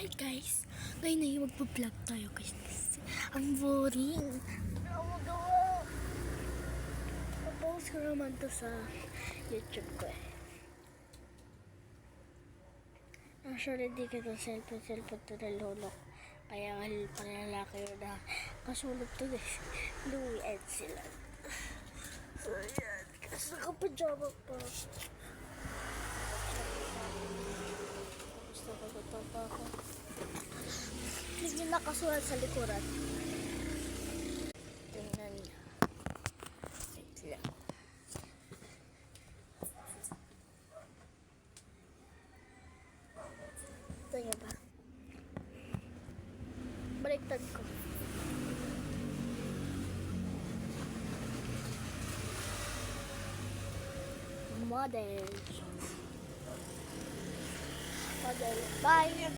Hi guys! Ngayon na yung magpa-vlog tayo guys. Ang boring. Wala akong magawa. Papost ko naman to sa YouTube ko eh. Actually, di ko to cellphone to na lolo. Kaya nga palalaki yun na kasulog to guys. Louie and sila. So yan. Kasi nakapajama pa. Gusto ko ito pa ako. Hindi nakasulat sa likuran. Tingnan niya. Wait lang. Tingnan ba? Baliktad ko. Model. Bye.